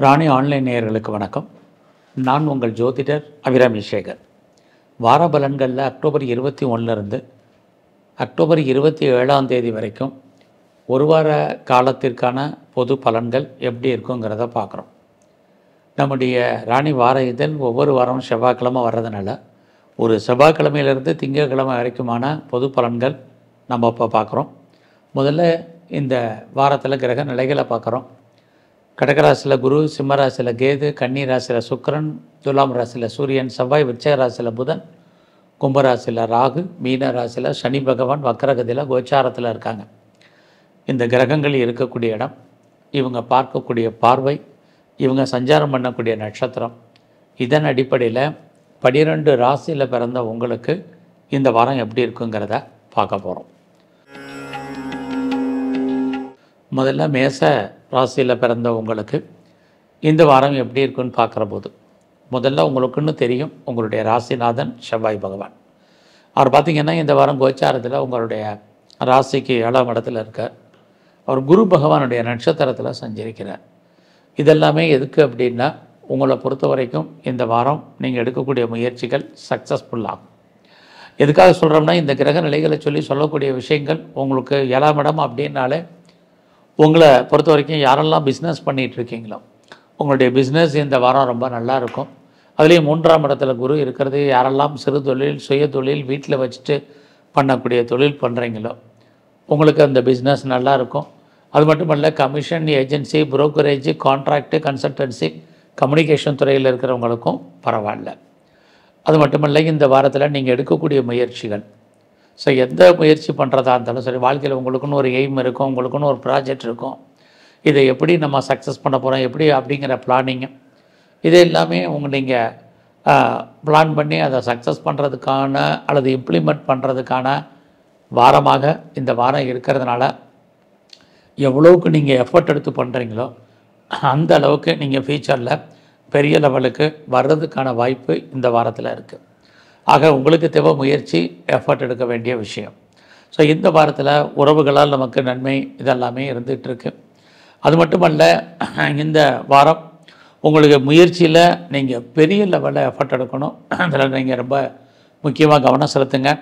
ராணி online நேயர்களுக்கு வணக்கம். நான் உங்கள் ஜோதிடர் அபிராமி சேகர். வார பலன்களில் அக்டோபர் 21 அக்டோபர் 27 வரைக்கும் ஒரு வார காலத்திற்கான பொது பலன்கள் எப்படி இருக்குங்கிறத பார்க்குறோம். நம்முடைய ராணி வார இதழ் ஒவ்வொரு வாரமும் செவ்வாய்க்கிழமை வர்றதுனால ஒரு செவ்வாய்க்கிழமையிலிருந்து திங்கட்கிழமை வரைக்குமான பொது பலன்கள் நம்ம இப்போ பார்க்குறோம். முதல்ல இந்த வாரத்தில் கிரக நிலைகளை பார்க்குறோம். கடகராசியில் குரு, சிம்ம ராசியில் கேது, கன்னி ராசியில் சுக்கிரன், துலாம் ராசியில் சூரியன், செவ்வாய், விருச்சிக ராசியில் புதன், கும்பராசியில் ராகு, மீன ராசியில் சனி பகவான் வக்கரகதியில் கோச்சாரத்தில் இருக்காங்க. இந்த கிரகங்கள் இருக்கக்கூடிய இடம், இவங்க பார்க்கக்கூடிய பார்வை, இவங்க சஞ்சாரம் பண்ணக்கூடிய நட்சத்திரம், இதன் அடிப்படையில் 12 ராசியில் பிறந்த உங்களுக்கு இந்த வாரம் எப்படி இருக்குங்கிறத பார்க்க போகிறோம். முதல்ல மேச ராசியில் பிறந்த உங்களுக்கு இந்த வாரம் எப்படி இருக்குன்னு பார்க்குற போது முதல்ல உங்களுக்குன்னு தெரியும், உங்களுடைய ராசிநாதன் செவ்வாய் பகவான். அவர் பார்த்திங்கன்னா இந்த வாரம் கோச்சாரத்தில் உங்களுடைய ராசிக்கு 7ஆம் இடத்துல இருக்கார். அவர் குரு பகவானுடைய நட்சத்திரத்தில் சஞ்சரிக்கிறார். இதெல்லாமே எதுக்கு அப்படின்னா, உங்களை பொறுத்த வரைக்கும் இந்த வாரம் நீங்கள் எடுக்கக்கூடிய முயற்சிகள் சக்ஸஸ்ஃபுல்லாகும். எதுக்காக சொல்கிறோம்னா, இந்த கிரக நிலைகளை சொல்லக்கூடிய விஷயங்கள் உங்களுக்கு 7ஆம் இடம் அப்படின்னாலே உங்களை பொறுத்த வரைக்கும் யாரெல்லாம் பிஸ்னஸ் பண்ணிகிட்ருக்கீங்களோ உங்களுடைய பிஸ்னஸ் இந்த வாரம் ரொம்ப நல்லா இருக்கும். அதுலேயும் 3ஆம் இடத்துல குரு இருக்கிறது, யாரெல்லாம் சிறு தொழில், சுய தொழில், வீட்டில் வச்சுட்டு பண்ணக்கூடிய தொழில் பண்ணுறீங்களோ உங்களுக்கு அந்த பிஸ்னஸ் நல்லா இருக்கும். அது மட்டும் இல்லை, commission, agency, brokerage, contract, consultancy, communication துறையில் இருக்கிறவங்களுக்கும் பரவாயில்ல. அது மட்டுமல்ல, இந்த வாரத்தில் நீங்கள் எடுக்கக்கூடிய முயற்சிகள், ஸோ எந்த முயற்சி பண்ணுறதா இருந்தாலும் சரி, வாழ்க்கையில் உங்களுக்குன்னு ஒரு எய்ம் இருக்கும், உங்களுக்குன்னு ஒரு ப்ராஜெக்ட் இருக்கும். இதை எப்படி நம்ம சக்ஸஸ் பண்ண போகிறோம், எப்படி அப்படிங்கிற பிளானிங்கு, இது எல்லாமே நீங்கள் பிளான் பண்ணி அதை சக்ஸஸ் பண்ணுறதுக்கான அல்லது இம்ப்ளிமெண்ட் பண்ணுறதுக்கான வாரமாக இந்த வாரம் இருக்கிறதுனால எவ்வளோவுக்கு நீங்கள் எஃபர்ட் எடுத்து பண்ணுறீங்களோ அந்த அளவுக்கு நீங்கள் ஃபியூச்சரில் பெரிய லெவலுக்கு வர்றதுக்கான வாய்ப்பு இந்த வாரத்தில் இருக்குது. ஆக உங்களுக்கு தேவை முயற்சி, எஃபர்ட் எடுக்க வேண்டிய விஷயம். ஸோ இந்த வாரத்தில் உறவுகளால் நமக்கு நன்மை இதெல்லாமே இருந்துகிட்ருக்கு. அது மட்டுமல்ல, இந்த வாரம் உங்களுக்கு முயற்சியில் நீங்கள் பெரிய லெவலில் எஃபர்ட் எடுக்கணும். அதில் நீங்கள் ரொம்ப முக்கியமாக கவனம் செலுத்துங்க.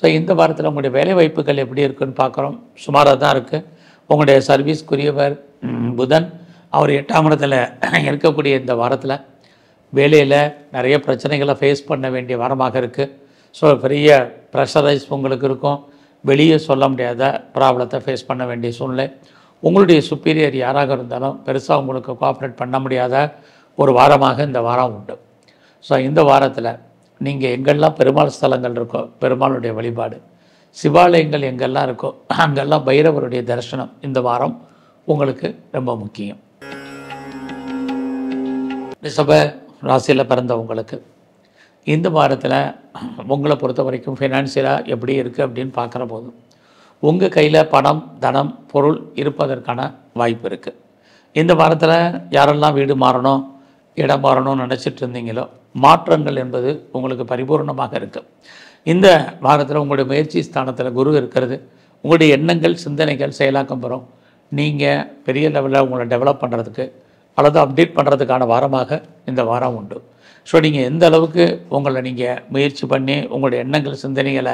ஸோ இந்த வாரத்தில் உங்களுடைய வேலை வாய்ப்புகள் எப்படி இருக்குதுன்னு பார்க்குறோம். சுமாராக தான் இருக்குது. உங்களுடைய சர்வீஸ்க்குரியவர் புதன், அவர் 8ஆம் இடத்துல இருக்கக்கூடிய இந்த வாரத்தில் வேலையில் நிறைய பிரச்சனைகளை ஃபேஸ் பண்ண வேண்டிய வாரமாக இருக்குது. ஸோ பெரிய ப்ரெஷரைஸ் உங்களுக்கு இருக்கும். வெளியே சொல்ல முடியாத ப்ராப்ளத்தை ஃபேஸ் பண்ண வேண்டிய சூழ்நிலை. உங்களுடைய சுப்பீரியர் யாராக இருந்தாலும் பெருசாக உங்களுக்கு கோஆப்ரேட் பண்ண முடியாத ஒரு வாரமாக இந்த வாரம் உண்டு. ஸோ இந்த வாரத்தில் நீங்கள் எங்கெல்லாம் பெருமாள் ஸ்தலங்கள் இருக்கோ, பெருமாளுடைய வழிபாடு, சிவாலயங்கள் எங்கெல்லாம் இருக்கோ அங்கெல்லாம் பைரவருடைய தரிசனம் இந்த வாரம் உங்களுக்கு ரொம்ப முக்கியம். ரிஷப ராசியில் பிறந்த உங்களுக்கு இந்த வாரத்தில் உங்களை பொறுத்த வரைக்கும் ஃபினான்சியலாக எப்படி இருக்குது அப்படின்னு பார்க்குற போது உங்கள் கையில் பணம், தனம், பொருள் இருப்பதற்கான வாய்ப்பு இருக்குது. இந்த வாரத்தில் யாரெல்லாம் வீடு மாறணும், இடம் மாறணும்னு நினச்சிட்டு இருந்தீங்களோ மாற்றங்கள் என்பது உங்களுக்கு பரிபூர்ணமாக இருக்குது. இந்த வாரத்தில் உங்களுடைய முயற்சி ஸ்தானத்தில் குரு இருக்கிறது. உங்களுடைய எண்ணங்கள், சிந்தனைகள் செயலாக்கம் பெறும். நீங்கள் பெரிய லெவலில் உங்களை டெவலப் பண்ணுறதுக்கு அல்லது அப்டேட் பண்ணுறதுக்கான வாரமாக இந்த வாரம் உண்டு. ஸோ நீங்கள் எந்த அளவுக்கு உங்களை நீங்கள் முயற்சி பண்ணி உங்களுடைய எண்ணங்கள், சிந்தனைகளை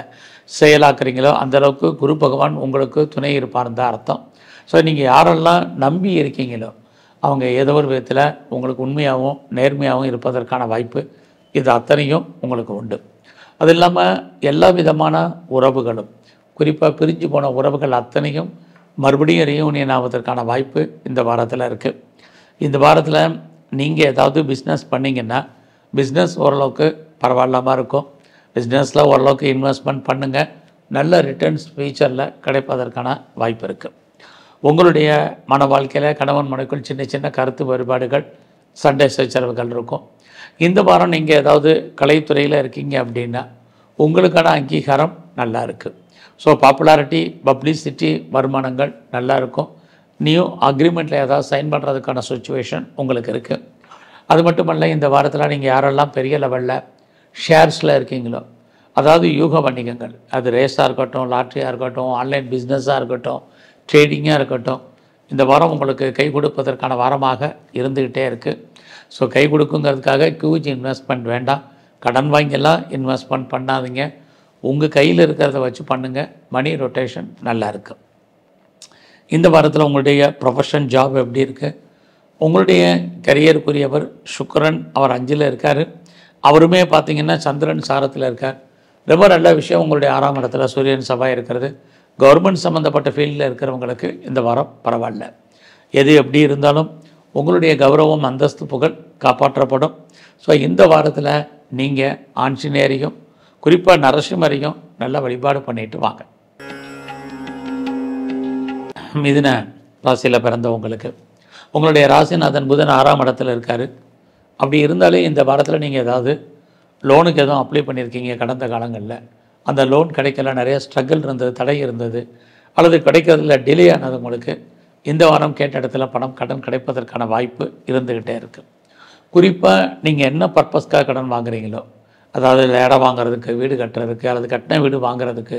செயலாக்குறீங்களோ அந்தளவுக்கு குரு பகவான் உங்களுக்கு துணை இருப்பார்னு தான் அர்த்தம். ஸோ நீங்கள் யாரெல்லாம் நம்பி இருக்கீங்களோ அவங்க ஏதோ ஒரு விதத்தில் உங்களுக்கு உண்மையாகவும் நேர்மையாகவும் இருப்பதற்கான வாய்ப்பு இது அத்தனையும் உங்களுக்கு உண்டு. அது இல்லாமல் எல்லா விதமான உறவுகளும், குறிப்பாக பிரிஞ்சு போன உறவுகள் அத்தனையும் மறுபடியும் ரீயூனியன் ஆவதற்கான வாய்ப்பு இந்த வாரத்தில் இருக்குது. இந்த வாரத்தில் நீங்கள் ஏதாவது பிஸ்னஸ் பண்ணிங்கன்னா பிஸ்னஸ் ஓரளவுக்கு பரவாயில்லாமல் இருக்கும். பிஸ்னஸில் ஓரளவுக்கு இன்வெஸ்ட்மெண்ட் பண்ணுங்கள். நல்ல ரிட்டர்ன்ஸ் ஃபியூச்சரில் கிடைப்பதற்கான வாய்ப்பு இருக்குது. உங்களுடைய மன வாழ்க்கையில் கணவன் மனைவிக்குள் சின்ன சின்ன கருத்து வேறுபாடுகள், சண்டை சச்சரவுகள் இருக்கும். இந்த வாரம் நீங்கள் ஏதாவது கலைத்துறையில் இருக்கீங்க அப்படின்னா உங்களுக்கான அங்கீகாரம் நல்லா இருக்குது. ஸோ பாப்புலாரிட்டி, பப்ளிசிட்டி, வருமானங்கள் நல்லா இருக்கும். நியூ அக்ரிமெண்ட்டில் ஏதாவது சைன் பண்ணுறதுக்கான சுச்சுவேஷன் உங்களுக்கு இருக்குது. அது மட்டுமல்ல, இந்த வாரத்தில் நீங்கள் யாரெல்லாம் பெரிய லெவலில் ஷேர்ஸில் இருக்கீங்களோ, அதாவது யூக வணிகங்கள், அது ரேஸாக இருக்கட்டும், லாட்ரியாக இருக்கட்டும், ஆன்லைன் பிஸ்னஸாக இருக்கட்டும், ட்ரேடிங்காக இருக்கட்டும், இந்த வாரம் உங்களுக்கு கை கொடுப்பதற்கான வாரமாக இருந்துக்கிட்டே இருக்குது. ஸோ கை கொடுக்குங்கிறதுக்காக ஹியூஜ் இன்வெஸ்ட்மெண்ட் வேண்டாம். கடன் வாங்கியெல்லாம் இன்வெஸ்ட்மெண்ட் பண்ணாதீங்க. உங்கள் கையில் இருக்கிறத வச்சு பண்ணுங்கள். மணி ரொட்டேஷன் நல்லா இருக்குது. இந்த வாரத்தில் உங்களுடைய ப்ரொஃபஷன் ஜாப் எப்படி இருக்குது? உங்களுடைய கரியருக்குரியவர் சுக்கிரன், அவர் 5ல் இருக்கார். அவருமே பார்த்திங்கன்னா சந்திரன் சாரத்தில் இருக்கார். ரொம்ப நல்ல விஷயம். உங்களுடைய 6ஆம் இடத்துல சூரியன் செவ்வாய் இருக்கிறது. கவர்மெண்ட் சம்மந்தப்பட்ட ஃபீல்டில் இருக்கிறவங்களுக்கு இந்த வாரம் பரவாயில்ல. எது எப்படி இருந்தாலும் உங்களுடைய கௌரவம், அந்தஸ்து, புகழ் காப்பாற்றப்படும். ஸோ இந்த வாரத்தில் நீங்கள் ஆஞ்சநேயரையும் குறிப்பாக நரசிம்மரையும் நல்ல வழிபாடு பண்ணிட்டு வாங்க. மிதுன ராசியில் பிறந்தவங்களுக்கு உங்களுடைய ராசிநாதன் புதன் 6ஆம் இடத்துல இருக்கார். அப்படி இருந்தாலே இந்த வாரத்தில் நீங்கள் ஏதாவது லோனுக்கு எதுவும் அப்ளை பண்ணியிருக்கீங்க கடந்த காலங்களில், அந்த லோன் கிடைக்கல, நிறைய ஸ்ட்ரகிள் இருந்தது, தடை இருந்தது, அல்லது கிடைக்கிறதுல டிலே ஆனது, உங்களுக்கு இந்த வாரம் கேட்ட இடத்துல பணம் கடன் கிடைப்பதற்கான வாய்ப்பு இருந்துக்கிட்டே இருக்குது. குறிப்பாக நீங்கள் என்ன பர்பஸ்க்காக கடன் வாங்குறீங்களோ, அதாவது இடம் வாங்குறதுக்கு, வீடு கட்டுறதுக்கு, அல்லது கட்டின வீடு வாங்குறதுக்கு,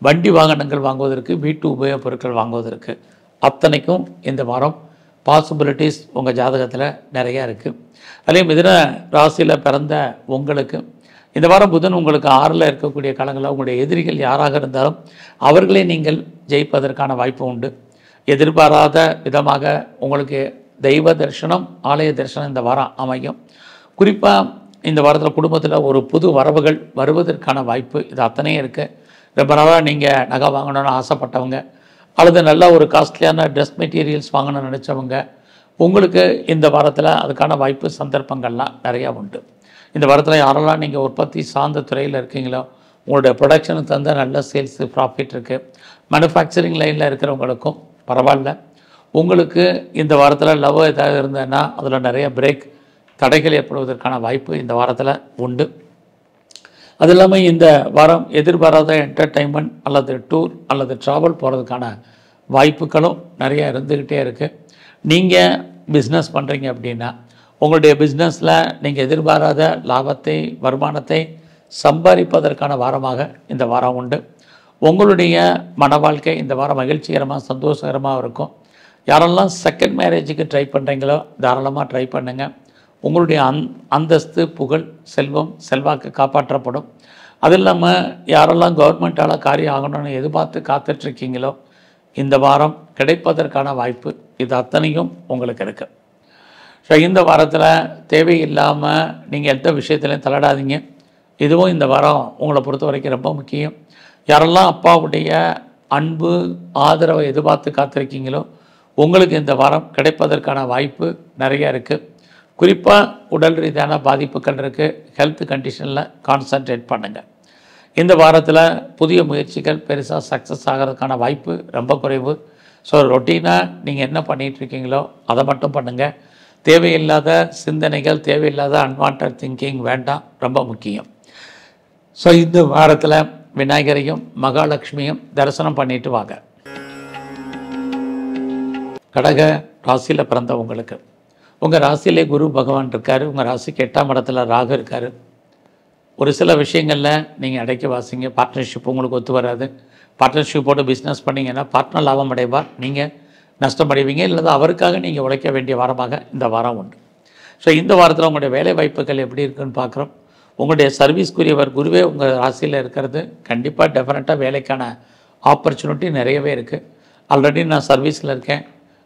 வண்டி வாகனங்கள் வாங்குவதற்கு, வீட்டு உபயோகப் பொருட்கள் வாங்குவதற்கு, அத்தனைக்கும் இந்த வாரம் பாசிபிலிட்டிஸ் உங்கள் ஜாதகத்தில் நிறையா இருக்குது. அதே மிதுன ராசியில் பிறந்த உங்களுக்கு இந்த வாரம் புதன் உங்களுக்கு 6ல் இருக்கக்கூடிய காலங்களில் உங்களுடைய எதிரிகள் யாராக இருந்தாலும் அவர்களே நீங்கள் ஜெயிப்பதற்கான வாய்ப்பு உண்டு. எதிர்பாராத விதமாக உங்களுக்கு தெய்வ தரிசனம், ஆலய தரிசனம் இந்த வாரம் அமையும். குறிப்பாக இந்த வாரத்தில் குடும்பத்தில் ஒரு புது வரவுகள் வருவதற்கான வாய்ப்பு இது அத்தனையும் இருக்குது. ரொம்ப நாளாக நீங்கள் நகை வாங்கணும்னு ஆசைப்பட்டவங்க, அல்லது நல்ல ஒரு காஸ்ட்லியான ட்ரெஸ் மெட்டீரியல்ஸ் வாங்கணும்னு நினச்சவங்க, உங்களுக்கு இந்த வாரத்தில் அதுக்கான வாய்ப்பு சந்தர்ப்பங்கள்லாம் நிறையா உண்டு. இந்த வாரத்தில் யாரெல்லாம் நீங்கள் உற்பத்தி சார்ந்த துறையில் இருக்கீங்களோ, உங்களுடைய ப்ரொடக்ஷனுக்கு தந்த நல்ல சேல்ஸு ப்ராஃபிட் இருக்குது. மேனுஃபேக்சரிங் லைனில் இருக்கிறவங்களுக்கும் பரவாயில்ல. உங்களுக்கு இந்த வாரத்தில் லவ் ஏதாவது இருந்ததுன்னா அதில் நிறைய பிரேக், தடைகள் ஏற்படுவதற்கான வாய்ப்பு இந்த வாரத்தில் உண்டு. அது இல்லாமல் இந்த வாரம் எதிர்பாராத என்டர்டெயின்மெண்ட் அல்லது டூர் அல்லது ட்ராவல் போகிறதுக்கான வாய்ப்புகளும் நிறையா இருந்துக்கிட்டே இருக்குது. நீங்கள் பிஸ்னஸ் பண்ணுறீங்க அப்படின்னா உங்களுடைய பிஸ்னஸில் நீங்கள் எதிர்பாராத லாபத்தை, வருமானத்தை சம்பாதிப்பதற்கான வாரமாக இந்த வாரம் உண்டு. உங்களுடைய மன வாழ்க்கை இந்த வாரம் மகிழ்ச்சிகரமாக, சந்தோஷகரமாக இருக்கும். யாரெல்லாம் செகண்ட் மேரேஜுக்கு ட்ரை பண்ணுறீங்களோ தாராளமாக ட்ரை பண்ணுங்கள். உங்களுடைய அந்தஸ்து, புகழ், செல்வம், செல்வாக்கு காப்பாற்றப்படும். அது இல்லாமல் யாரெல்லாம் கவர்மெண்ட்டால் காரியம் ஆகணும்னு எதிர்பார்த்து காத்துட்ருக்கீங்களோ இந்த வாரம் கிடைப்பதற்கான வாய்ப்பு இது அத்தனையும் உங்களுக்கு இருக்குது. ஸோ இந்த வாரத்தில் தேவையில்லாமல் நீங்கள் எந்த விஷயத்துலையும் தலையிடாதீங்க. இதுவும் இந்த வாரம் உங்களை பொறுத்த வரைக்கும் ரொம்ப முக்கியம். யாரெல்லாம் அப்பாவுடைய அன்பு, ஆதரவை எதிர்பார்த்து காத்திருக்கீங்களோ உங்களுக்கு இந்த வாரம் கிடைப்பதற்கான வாய்ப்பு நிறையா இருக்குது. குறிப்பாக உடல் ரீதியான பாதிப்புகள் இருக்குது. ஹெல்த் கண்டிஷனில் கான்சன்ட்ரேட் பண்ணுங்கள். இந்த வாரத்தில் புதிய முயற்சிகள் பெருசாக சக்ஸஸ் ஆகிறதுக்கான வாய்ப்பு ரொம்ப குறைவு. ஸோ ரொட்டீனாக நீங்கள் என்ன பண்ணிகிட்ருக்கீங்களோ அதை மட்டும் பண்ணுங்கள். தேவையில்லாத சிந்தனைகள், தேவையில்லாத அன்வான்ட் திங்கிங் வேண்டாம், ரொம்ப முக்கியம். ஸோ இந்த வாரத்தில் விநாயகரையும் மகாலட்சுமியும் தரிசனம் பண்ணிட்டு வாங்க. கடக ராசியில் பிறந்த உங்களுக்கு உங்கள் ராசியிலே குரு பகவான் இருக்கார். உங்கள் ராசிக்கு 8ஆம் இடத்துல ராகு இருக்கார். ஒரு சில விஷயங்களில் நீங்கள் அடைக்க வாசிங்க. பார்ட்னர்ஷிப் உங்களுக்கு ஒத்து வராது. பார்ட்னர்ஷிப்போடு பிஸ்னஸ் பண்ணிங்கன்னா பார்ட்னர் லாபம் அடைவார், நீங்கள் நஷ்டம் அடைவீங்க. இல்லை அவருக்காக நீங்கள் உழைக்க வேண்டிய வாரமாக இந்த வாரம் உண்டு. ஸோ இந்த வாரத்தில் உங்களுடைய வேலை வாய்ப்புகள் எப்படி இருக்குன்னு பார்க்குறோம். உங்களுடைய சர்வீஸ்க்குரியவர் குருவே உங்கள் ராசியில் இருக்கிறது கண்டிப்பாக டெஃபினட்டாக வேலைக்கான ஆப்பர்ச்சுனிட்டி நிறையவே இருக்குது. ஆல்ரெடி நான் சர்வீஸில் இருக்கேன்,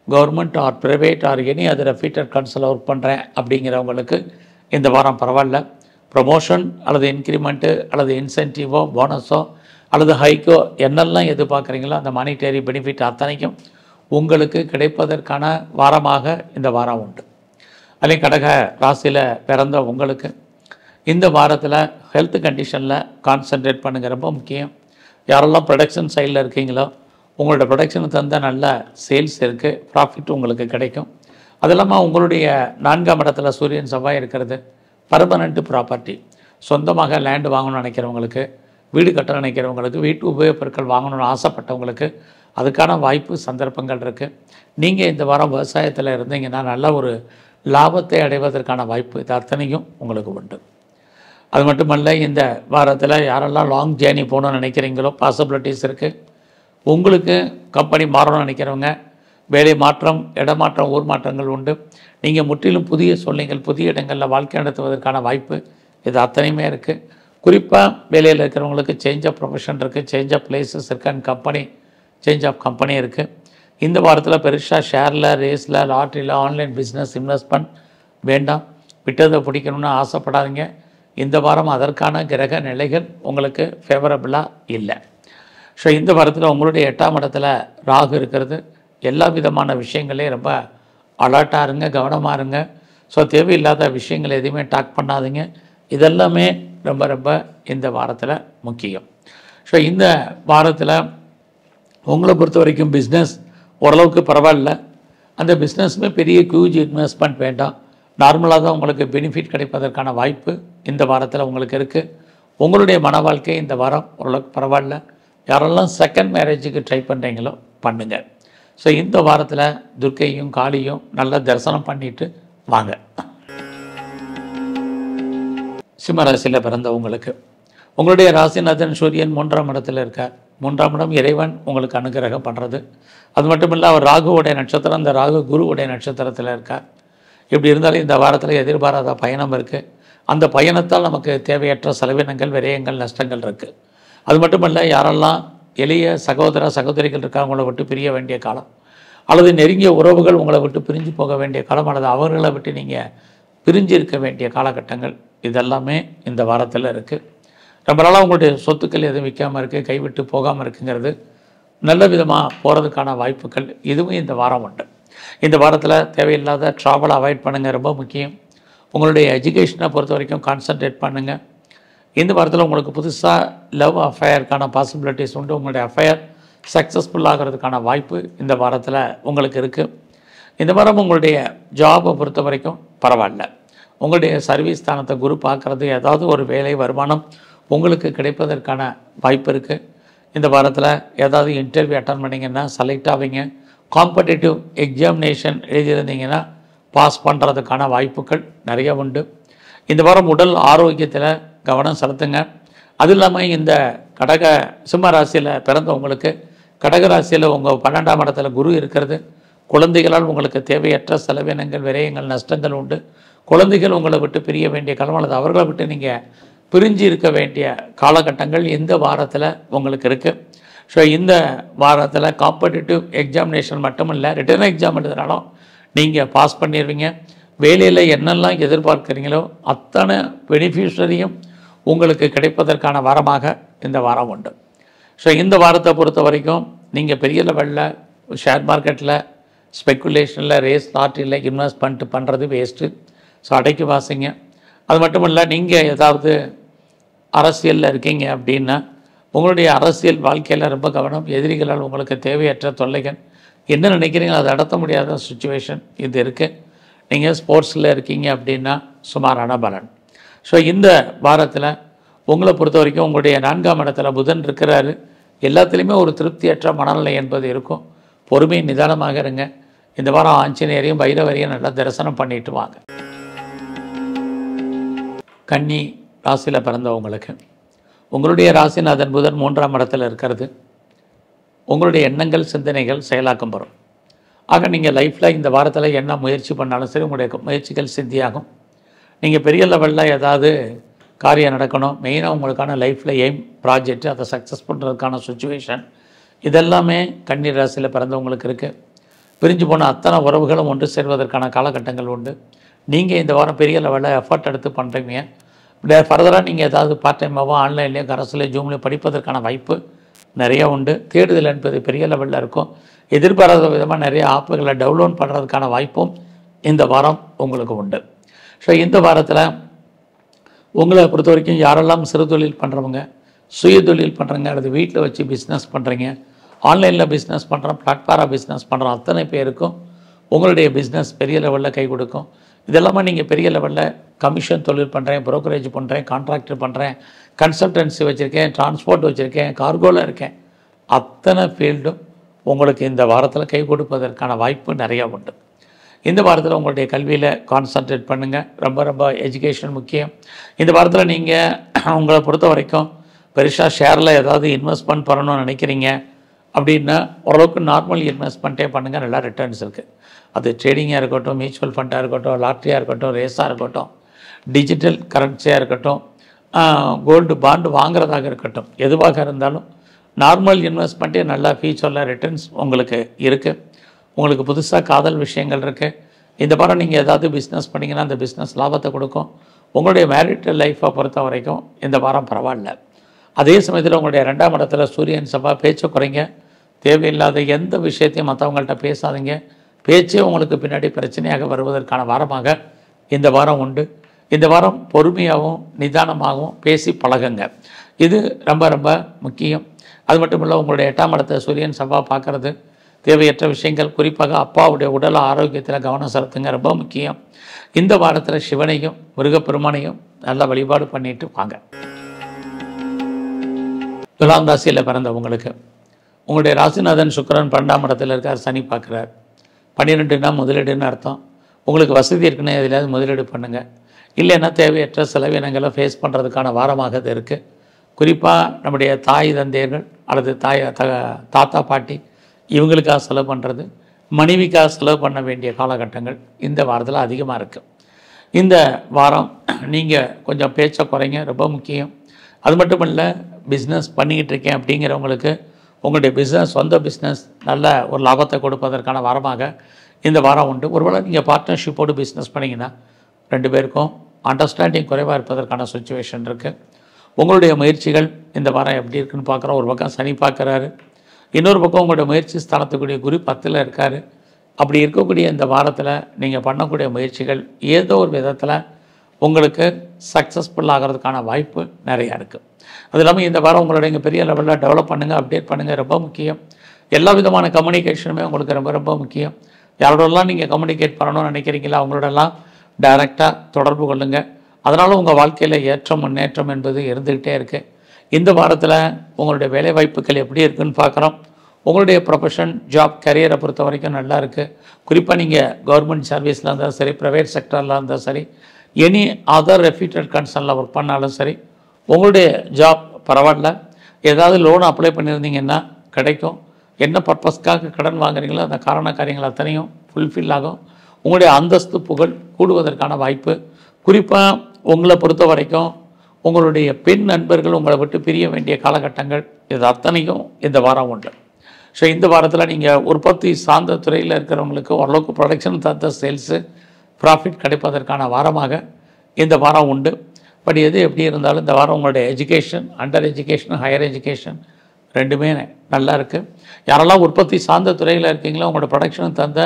government or private or any other reputed concern work பண்ணுறேன் அப்படிங்கிறவங்களுக்கு இந்த வாரம் பரவாயில்ல. ப்ரமோஷன் அல்லது இன்க்ரிமெண்ட்டு அல்லது இன்சென்டிவோ, போனஸோ அல்லது ஹைக்கோ என்னெல்லாம் எதிர்பார்க்குறீங்களோ அந்த மானிட்டரி பெனிஃபிட் அத்தனைக்கும் உங்களுக்கு கிடைப்பதற்கான வாரமாக இந்த வாரம் உண்டு. அதே கடக ராசியில் பிறந்த உங்களுக்கு இந்த வாரத்தில் ஹெல்த் கண்டிஷனில் கான்சன்ட்ரேட் பண்ணுங்கள், ரொம்ப முக்கியம். யாரெல்லாம் ப்ரொடக்ஷன் சைடில் இருக்கீங்களோ உங்களோட ப்ரொடக்ஷனுக்கு தந்த நல்ல சேல்ஸ் இருக்குது, ப்ராஃபிட் உங்களுக்கு கிடைக்கும். அது இல்லாமல் உங்களுடைய 4ஆம் இடத்துல சூரியன் செவ்வாய் இருக்கிறது பர்மனெண்ட் ப்ராப்பர்ட்டி, சொந்தமாக லேண்டு வாங்கணும்னு நினைக்கிறவங்களுக்கு, வீடு கட்ட நினைக்கிறவங்களுக்கு, வீட்டு உபயோகப் பொருட்கள் வாங்கணும்னு ஆசைப்பட்டவங்களுக்கு அதுக்கான வாய்ப்பு சந்தர்ப்பங்கள் இருக்குது. நீங்கள் இந்த வாரம் விவசாயத்தில் இருந்தீங்கன்னா நல்ல ஒரு லாபத்தை அடைவதற்கான வாய்ப்பு இது அத்தனையும் உங்களுக்கு உண்டு. அது மட்டுமல்ல, இந்த வாரத்தில் யாரெல்லாம் லாங் ஜேர்னி போகணும்னு நினைக்கிறீங்களோ பாசிபிலிட்டிஸ் இருக்குது. உங்களுக்கு கம்பெனி மாறணும்னு நினைக்கிறவங்க, வேலை மாற்றம், இடமாற்றம், ஊர் மாற்றங்கள் உண்டு. நீங்கள் முற்றிலும் புதிய சூழ்நிலைகள், புதிய இடங்களில் வாழ்க்கை நடத்துவதற்கான வாய்ப்பு இது அத்தனையுமே இருக்குது. குறிப்பாக வேலையில் இருக்கிறவங்களுக்கு சேஞ்ச் ஆஃப் ப்ரொஃபஷன் இருக்குது, சேஞ்ச் ஆஃப் பிளேசஸ் இருக்குது, and company change of company இருக்குது. இந்த வாரத்தில் பெருசாக ஷேரில், ரேஸில், லாட்ரியில், ஆன்லைன் பிஸ்னஸ், இன்வெஸ்ட்மெண்ட் வேண்டாம். விட்டதை பிடிக்கணும்னு ஆசைப்படாதீங்க. இந்த வாரம் அதற்கான கிரக நிலைகள் உங்களுக்கு ஃபேவரபுளாக இல்லை. ஸோ இந்த வாரத்தில் உங்களுடைய 8ஆம் இடத்துல ராகு இருக்கிறது. எல்லா விதமான விஷயங்களையும் ரொம்ப அலர்ட்டாக இருங்க, கவனமாக இருங்க. ஸோ தேவையில்லாத விஷயங்களை எதுவுமே டாக் பண்ணாதீங்க. இதெல்லாமே ரொம்ப ரொம்ப இந்த வாரத்தில் முக்கியம். ஸோ இந்த வாரத்தில் உங்களை பொறுத்த வரைக்கும் பிஸ்னஸ் ஓரளவுக்கு பரவாயில்ல. அந்த பிஸ்னஸுமே பெரிய ஹியூஜ் இன்வெஸ்ட்மெண்ட் வேண்டாம். நார்மலாக தான் உங்களுக்கு பெனிஃபிட் கிடைப்பதற்கான வாய்ப்பு இந்த வாரத்தில் உங்களுக்கு இருக்குது. உங்களுடைய மன வாழ்க்கை இந்த வாரம் ஓரளவுக்கு பரவாயில்ல. யாரெல்லாம் செகண்ட் மேரேஜுக்கு ட்ரை பண்ணுறீங்களோ பண்ணுங்கள். ஸோ இந்த வாரத்தில் துர்க்கையும் காளியும் நல்லா தரிசனம் பண்ணிட்டு வாங்க. சிம்மராசியில் பிறந்தவங்களுக்கு உங்களுடைய ராசிநாதன் சூரியன் 3ஆம் இடத்துல இருக்கார். 3ஆம் இடம் இறைவன் உங்களுக்கு அனுகிரகம் பண்ணுறது. அது மட்டும் இல்லை, அவர் ராகுவுடைய நட்சத்திரம், அந்த ராகு குருவுடைய நட்சத்திரத்தில் இருக்கார். இப்படி இருந்தாலும் இந்த வாரத்தில் எதிர்பாராத பயணம் இருக்குது. அந்த பயணத்தால் நமக்கு தேவையற்ற செலவினங்கள், விரயங்கள், நஷ்டங்கள் இருக்குது. அது மட்டுமல்ல, யாரெல்லாம் எளிய சகோதர சகோதரிகள் இருக்காங்க, உங்களை விட்டு பிரிய வேண்டிய காலம், அல்லது நெருங்கிய உறவுகள் உங்களை விட்டு பிரிஞ்சு போக வேண்டிய காலம், அல்லது அவர்களை விட்டு நீங்கள் பிரிஞ்சு இருக்க வேண்டிய காலகட்டங்கள், இதெல்லாமே இந்த வாரத்தில் இருக்குது. ரொம்ப நாளாக உங்களுடைய சொத்துக்கள் எதுவும் விற்காமல் இருக்குது, கைவிட்டு போகாமல் இருக்குங்கிறது நல்ல விதமாக போகிறதுக்கான வாய்ப்புகள் இதுவும் இந்த வாரம் உண்டு. இந்த வாரத்தில் தேவையில்லாத ட்ராவலை அவாய்ட் பண்ணுங்கள், ரொம்ப முக்கியம். உங்களுடைய எஜுகேஷனை பொறுத்த வரைக்கும் கான்சன்ட்ரேட் பண்ணுங்கள். இந்த வாரத்தில் உங்களுக்கு புதுசாக லவ் அஃபேருக்கான பாசிபிலிட்டிஸ் உண்டு. உங்களுடைய அஃபேர் சக்ஸஸ்ஃபுல் ஆகிறதுக்கான வாய்ப்பு இந்த வாரத்தில் உங்களுக்கு இருக்குது. இந்த வாரம் உங்களுடைய ஜாபை பொறுத்த வரைக்கும் பரவாயில்ல. உங்களுடைய சர்வீஸ் ஸ்தானத்தை குரு பார்க்குறது, ஏதாவது ஒரு வேலை வருமானம் உங்களுக்கு கிடைப்பதற்கான வாய்ப்பு இருக்குது. இந்த வாரத்தில் ஏதாவது இன்டர்வியூ அட்டன் பண்ணிங்கன்னா செலக்ட் ஆவீங்க. காம்படிட்டிவ் எக்ஸாமினேஷன் எழுதியிருந்தீங்கன்னா பாஸ் பண்ணுறதுக்கான வாய்ப்புகள் நிறைய உண்டு. இந்த வாரம் உடல் ஆரோக்கியத்தில் கவனம் செலுத்துங்க. அது இல்லாமல் இந்த சிம்ம ராசியில் பிறந்தவங்களுக்கு கடகராசியில் உங்கள் 12ஆம் இடத்துல குரு இருக்கிறது. குழந்தைகளால் உங்களுக்கு தேவையற்ற செலவினங்கள், விரயங்கள், நஷ்டங்கள் உண்டு. குழந்தைகள் உங்களை விட்டு பிரிய வேண்டிய காலம், அல்லது அவர்களை விட்டு நீங்கள் பிரிஞ்சு இருக்க வேண்டிய காலகட்டங்கள் இந்த வாரத்தில் உங்களுக்கு இருக்குது. ஸோ இந்த வாரத்தில் காம்படிட்டிவ் எக்ஸாமினேஷன் மட்டும் இல்லை, ரிட்டன் எக்ஸாம் எழுதுனாலும் நீங்கள் பாஸ் பண்ணிடுவீங்க. வேலையில் என்னெல்லாம் எதிர்பார்க்குறீங்களோ அத்தனை பெனிஃபிஷரியும் உங்களுக்கு கிடைப்பதற்கான வாரமாக இந்த வாரம் உண்டு. ஸோ இந்த வாரத்தை பொறுத்த வரைக்கும் நீங்கள் பெரிய லெவலில் ஷேர் மார்க்கெட்டில், ஸ்பெக்குலேஷனில், ரேஸ், லாட்ரியில் இன்வெஸ்ட்மெண்ட் பண்ணுறது வேஸ்ட்டு. ஸோ அடைக்கி வாசிங்க. அது மட்டும் இல்லை, நீங்கள் ஏதாவது அரசியலில் இருக்கீங்க அப்படின்னா உங்களுடைய அரசியல் வாழ்க்கையில் ரொம்ப கவனம். எதிரிகளால் உங்களுக்கு தேவையற்ற தொல்லைகள், என்ன நினைக்கிறீங்களோ அதை நடத்த முடியாத சுச்சுவேஷன் இது இருக்குது. நீங்கள் ஸ்போர்ட்ஸில் இருக்கீங்க அப்படின்னா சுமாரான பலன். ஸோ இந்த வாரத்தில் உங்களை பொறுத்த வரைக்கும் உங்களுடைய 4ஆம் இடத்துல புதன் இருக்கிறாரு. எல்லாத்துலேயுமே ஒரு திருப்தியற்ற மனநிலை என்பது இருக்கும். பொறுமை, நிதானமாக இருங்க. இந்த வாரம் ஆஞ்சநேயரையும் பைரவரையும் நல்லா தரிசனம் பண்ணிட்டு வாங்க. கன்னி ராசியில் பிறந்தவங்களுக்கு உங்களுடைய ராசிநாதன் புதன் 3ஆம் இடத்துல இருக்கிறது. உங்களுடைய எண்ணங்கள், சிந்தனைகள் செயலாக்கம் பெறும். ஆக நீங்கள் லைஃப்பில் இந்த வாரத்தில் என்ன முயற்சி பண்ணாலும் சரி, உங்களுடைய முயற்சிகள் சித்தியாகும். நீங்கள் பெரிய லெவலில் ஏதாவது காரியம் நடக்கணும், மெயினாக உங்களுக்கான லைஃப்பில் எய்ம் ப்ராஜெக்ட், அதை சக்ஸஸ் பண்ணுறதுக்கான சுச்சுவேஷன், இதெல்லாமே கன்னி ராசியில் பிறந்தவங்களுக்கு இருக்குது. பிரிஞ்சு போன அத்தனை உறவுகளும் ஒன்று சேர்வதற்கான காலகட்டங்கள் உண்டு. நீங்கள் இந்த வாரம் பெரிய லெவலில் எஃபர்ட் எடுத்து பண்ணுறீங்க. ஃபர்தராக நீங்கள் ஏதாவது பார்ட் டைமாகவோ ஆன்லைன்லேயோ கரஸ்லேயோ ஜூம்லேயோ படிப்பதற்கான வாய்ப்பு நிறையா உண்டு. தேடுதல் என்பது பெரிய லெவலில் இருக்கும். எதிர்பாராத விதமாக நிறைய ஆப்புகளை டவுன்லோட் பண்ணுறதுக்கான வாய்ப்பும் இந்த வாரம் உங்களுக்கு உண்டு. ஸோ இந்த வாரத்தில் உங்களை பொறுத்த வரைக்கும் யாரெல்லாம் சிறு தொழில் பண்ணுறவங்க, சுய தொழில் பண்ணுறங்க, அல்லது வீட்டில் வச்சு பிஸ்னஸ் பண்ணுறீங்க, ஆன்லைனில் பிஸ்னஸ் பண்ணுறோம், பிளாட்ஃபாராக பிஸ்னஸ் பண்ணுறோம், அத்தனை பேருக்கும் உங்களுடைய பிஸ்னஸ் பெரிய லெவலில் கை கொடுக்கும். இதெல்லாமே நீங்கள் பெரிய லெவலில் கமிஷன் தொழில் பண்ணுறேன், ப்ரோக்கரேஜ் பண்ணுறேன், கான்ட்ராக்டர் பண்ணுறேன், கன்சல்டன்சி வச்சுருக்கேன், டிரான்ஸ்போர்ட் வச்சுருக்கேன், கார்கோவில் இருக்கேன், அத்தனை ஃபீல்டும் உங்களுக்கு இந்த வாரத்தில் கை கொடுப்பதற்கான வாய்ப்பு நிறையா உண்டு. இந்த வாரத்தில் உங்களுடைய கல்வியில் கான்சன்ட்ரேட் பண்ணுங்கள். ரொம்ப ரொம்ப எஜுகேஷன் முக்கியம். இந்த வாரத்தில் நீங்கள் உங்களை பொறுத்த வரைக்கும் பெருசாக ஷேரில் ஏதாவது இன்வெஸ்ட்மெண்ட் பண்ணணும்னு நினைக்கிறீங்க அப்படின்னா ஓரளவுக்கு நார்மல் இன்வெஸ்ட்மெண்ட்டே பண்ணுங்கள், நல்லா ரிட்டர்ன்ஸ் இருக்குது. அது ட்ரேடிங்காக இருக்கட்டும், மியூச்சுவல் ஃபண்டாக இருக்கட்டும், லாட்ரியாக இருக்கட்டும், ரேஸாக இருக்கட்டும், டிஜிட்டல் கரன்சியாக இருக்கட்டும், கோல்டு பாண்டு வாங்குறதாக இருக்கட்டும், எதுவாக இருந்தாலும் நார்மல் இன்வெஸ்ட்மெண்ட்டே நல்லா ஃபியூச்சரில் ரிட்டர்ன்ஸ் உங்களுக்கு இருக்குது. உங்களுக்கு புதுசாக காதல் விஷயங்கள் இருக்குது. இந்த வாரம் நீங்கள் ஏதாவது பிஸ்னஸ் பண்ணிங்கன்னா அந்த பிஸ்னஸ் லாபத்தை கொடுக்கும். உங்களுடைய மேரிட்டல் லைஃப்பை பொறுத்த வரைக்கும் இந்த வாரம் பரவாயில்ல. அதே சமயத்தில் உங்களுடைய 2ஆம் இடத்துல சூரியன் செவ்வாய், பேச்சை குறைங்க. தேவையில்லாத எந்த விஷயத்தையும் மற்றவங்கள்ட்ட பேசாதீங்க. பேச்சே உங்களுக்கு பின்னாடி பிரச்சனையாக வருவதற்கான வாரமாக இந்த வாரம் உண்டு. இந்த வாரம் பொறுமையாகவும் நிதானமாகவும் பேசி பழகுங்க. இது ரொம்ப ரொம்ப முக்கியம். அது மட்டும் இல்லை, உங்களுடைய 8ஆம் இடத்தை சூரியன் செவ்வாய் பார்க்குறது தேவையற்ற விஷயங்கள், குறிப்பாக அப்பாவுடைய உடல் ஆரோக்கியத்தில் கவனம் செலுத்துங்க, ரொம்ப முக்கியம். இந்த வாரத்தில் சிவனையும் முருகப்பெருமானையும் நல்லா வழிபாடு பண்ணிட்டு வாங்க. துலாம் ராசியில் பிறந்தவங்களுக்கு உங்களுடைய ராசிநாதன் சுக்கிரன் 12ஆம் இடத்துல இருக்கார், சனி பார்க்குறார். 12னா முதலீடுன்னு அர்த்தம். உங்களுக்கு வசதி இருக்குன்னு எதிலாவது முதலீடு பண்ணுங்கள். இல்லைன்னா தேவையற்ற செலவினங்களை ஃபேஸ் பண்ணுறதுக்கான வாரமாக இது இருக்குது. குறிப்பாக நம்முடைய தாய் தந்தையர்கள் அல்லது தாத்தா பாட்டி இவங்களுக்காக செலவு பண்ணுறது, மனைவிக்காக செலவு பண்ண வேண்டிய காலகட்டங்கள் இந்த வாரத்தில் அதிகமாக இருக்குது. இந்த வாரம் நீங்கள் கொஞ்சம் பேச்சை குறைங்க, ரொம்ப முக்கியம். அது மட்டும் இல்லை, பிஸ்னஸ் பண்ணிக்கிட்டு இருக்கேன் அப்படிங்கிறவங்களுக்கு உங்களுடைய பிஸ்னஸ், சொந்த பிஸ்னஸ் நல்ல ஒரு லாபத்தை கொடுப்பதற்கான வாரமாக இந்த வாரம் உண்டு. ஒருவேளை நீங்கள் பார்ட்னர்ஷிப்போடு பிஸ்னஸ் பண்ணிங்கன்னா 2 பேருக்கும் அண்டர்ஸ்டாண்டிங் குறைவாக இருப்பதற்கான சுச்சுவேஷன் இருக்குது. உங்களுடைய முயற்சிகள் இந்த வாரம் எப்படி இருக்குன்னு பார்க்குறோம். ஒரு பக்கம் சனி பார்க்குறாரு, இன்னொரு பக்கம் உங்களுடைய முயற்சி ஸ்தானத்துக்குரிய குரு 10ல் இருக்கார். அப்படி இருக்கக்கூடிய இந்த வாரத்தில் நீங்கள் பண்ணக்கூடிய முயற்சிகள் ஏதோ ஒரு விதத்தில் உங்களுக்கு சக்ஸஸ்ஃபுல் ஆகிறதுக்கான வாய்ப்பு நிறையா இருக்குது. அது இல்லாமல் இந்த வாரம் உங்களுடைய பெரிய லெவலில் டெவலப் பண்ணுங்கள், அப்டேட் பண்ணுங்கள், ரொம்ப முக்கியம். எல்லா விதமான கம்யூனிகேஷனுமே உங்களுக்கு ரொம்ப ரொம்ப முக்கியம். யாரோடலாம் நீங்கள் கம்யூனிகேட் பண்ணணும்னு நினைக்கிறீங்களா அவங்களோடலாம் டைரெக்டாக தொடர்பு கொள்ளுங்கள். அதனால் உங்கள் வாழ்க்கையில் ஏற்றம் முன்னேற்றம் என்பது இருந்துக்கிட்டே இருக்குது. இந்த வாரத்தில் உங்களுடைய வேலைவாய்ப்புகள் எப்படி இருக்குதுன்னு பார்க்குறோம். உங்களுடைய ப்ரொஃபஷன், ஜாப், கரியரை பொறுத்த வரைக்கும் நல்லா இருக்குது. குறிப்பாக நீங்கள் கவர்மெண்ட் சர்வீஸில் இருந்தாலும் சரி, ப்ரைவேட் செக்டரில் இருந்தாலும் சரி, எனி அதர் ரெப்யூட்டட் கன்சர்னில் ஒர்க் பண்ணாலும் சரி, உங்களுடைய ஜாப் பரவாயில்ல. ஏதாவது லோன் அப்ளை பண்ணியிருந்தீங்கன்னா கிடைக்கும். என்ன பர்பஸ்க்காக கடன் வாங்குறீங்களோ அந்த காரண காரியங்கள் அத்தனையும் ஃபுல்ஃபில் ஆகும். உங்களுடைய அந்தஸ்து புகழ் கூடுவதற்கான வாய்ப்பு. குறிப்பாக உங்களை பொறுத்த வரைக்கும் உங்களுடைய பெண் நண்பர்கள் உங்களை விட்டு பிரிய வேண்டிய காலகட்டங்கள் இது அத்தனையும் இந்த வாரம் உண்டு. ஸோ இந்த வாரத்தில் நீங்கள் உற்பத்தி சார்ந்த துறையில் இருக்கிறவங்களுக்கு ஓரளவுக்கு ப்ரொடக்ஷன் தந்த சேல்ஸு, ப்ராஃபிட் கிடைப்பதற்கான வாரமாக இந்த வாரம் உண்டு. பட் எது எப்படி இருந்தாலும் இந்த வாரம் உங்களுடைய education, under education, higher education ரெண்டுமே நல்லா இருக்குது. யாரெல்லாம் உற்பத்தி சார்ந்த துறையில் இருக்கீங்களோ உங்களோட ப்ரொடக்ஷன் தந்த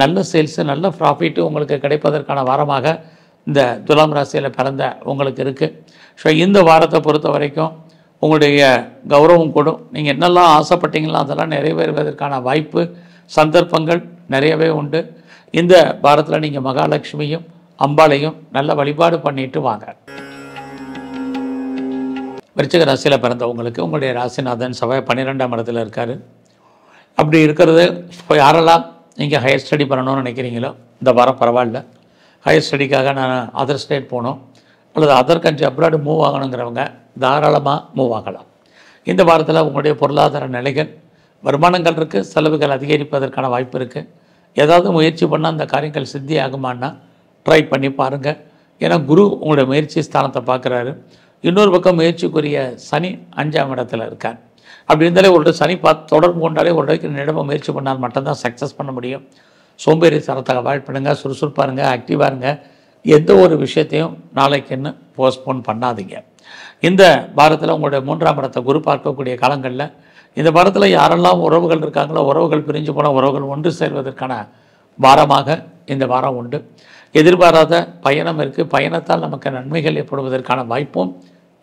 நல்ல சேல்ஸு, நல்ல ப்ராஃபிட்டு உங்களுக்கு கிடைப்பதற்கான வாரமாக இந்த துலாம் ராசியில் பிறந்த உங்களுக்கு இருக்குது. ஸோ இந்த வாரத்தை பொறுத்த வரைக்கும் உங்களுடைய கௌரவம் கூடும். நீங்கள் என்னெல்லாம் ஆசைப்பட்டீங்களோ அதெல்லாம் நிறைவேறுவதற்கான வாய்ப்பு, சந்தர்ப்பங்கள் நிறையவே உண்டு. இந்த வாரத்தில் நீங்கள் மகாலட்சுமியும் அம்பாளையும் நல்ல வழிபாடு பண்ணிட்டு வாங்க. விருச்சிக ராசியில் பிறந்தவங்களுக்கு உங்களுடைய ராசிநாதன் செவ்வாய் 12ஆம் இடத்துல இருக்கார். அப்படி இருக்கிறது இப்போ யாரெல்லாம் நீங்கள் ஹையர் ஸ்டடி பண்ணணும்னு நினைக்கிறீங்களோ இந்த வாரம் பரவாயில்ல. ஹையர் ஸ்டடிக்காக நான் அதர் ஸ்டேட் போகணும் அல்லது அதர் கண்ட்ரி அப்ராடு மூவ் ஆகணுங்கிறவங்க தாராளமாக மூவ் ஆகலாம். இந்த வாரத்தில் உங்களுடைய பொருளாதார நிலைகள், வருமானங்கள் இருக்குது, செலவுகள் அதிகரிப்பதற்கான வாய்ப்பு இருக்குது. ஏதாவது முயற்சி பண்ணால் அந்த காரியங்கள் சித்தி ஆகுமான்னா ட்ரை பண்ணி பாருங்கள். ஏன்னா குரு உங்களுடைய முயற்சி ஸ்தானத்தை பார்க்குறாரு. இன்னொரு பக்கம் முயற்சிக்குரிய சனி 5ஆம் இடத்துல இருக்கார். அப்படி இருந்தாலே ஒரு சனி தொடர்பு கொண்டாலே ஒரு இடத்துக்கு முயற்சி பண்ணால் மட்டும்தான் சக்ஸஸ் பண்ண முடியும். சோம்பேறி தரத்தை அவாய்ட் பண்ணுங்கள், சுறுசுறுப்பாருங்க, ஆக்டிவாக இருங்க. எந்த ஒரு விஷயத்தையும் நாளைக்குன்னு போஸ்ட்போன் பண்ணாதீங்க. இந்த வாரத்தில் உங்களுடைய 3ஆம் இடத்தை குரு பார்க்கக்கூடிய காலங்களில் இந்த வாரத்தில் யாரெல்லாம் உறவுகள் இருக்காங்களோ உறவுகள் பிரிஞ்சு போன உறவுகள் ஒன்று சேர்வதற்கான வாரமாக இந்த வாரம் உண்டு. எதிர்பாராத பயணம் இருக்குது. பயணத்தால் நமக்கு நன்மைகள் ஏற்படுவதற்கான வாய்ப்பும்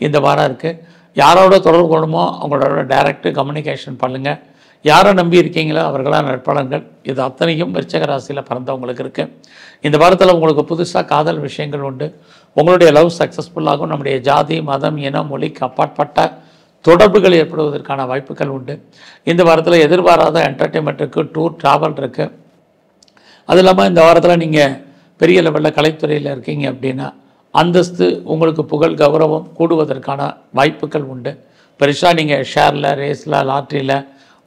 இந்த வாரம் இருக்குது. யாரோட தொடர்பு கொள்ளணுமோ அவங்களோட டைரக்ட் கம்யூனிகேஷன் பண்ணுங்கள். யாரை நம்பி இருக்கீங்களோ அவர்களான நற்பலன்கள் இது அத்தனையும் விருச்சிக ராசியில் பிறந்தவங்களுக்கு இருக்குது. இந்த வாரத்தில் உங்களுக்கு புதுசாக காதல் விஷயங்கள் உண்டு. உங்களுடைய லவ் சக்ஸஸ்ஃபுல்லாகும். நம்முடைய ஜாதி, மதம், இனம், மொழிக்கு அப்பாற்பட்ட தொடர்புகள் ஏற்படுவதற்கான வாய்ப்புகள் உண்டு. இந்த வாரத்தில் எதிர்பாராத என்டர்டெயின்மெண்ட் இருக்குது, டூர், ட்ராவல் இருக்குது. அது இல்லாமல் இந்த வாரத்தில் நீங்கள் பெரிய லெவலில் கலைத்துறையில் இருக்கீங்க அப்படின்னா அந்தஸ்து, உங்களுக்கு புகழ், கௌரவம் கூடுவதற்கான வாய்ப்புகள் உண்டு. பெருசாக நீங்கள் ஷேரில், ரேஸில், லாட்ரியில்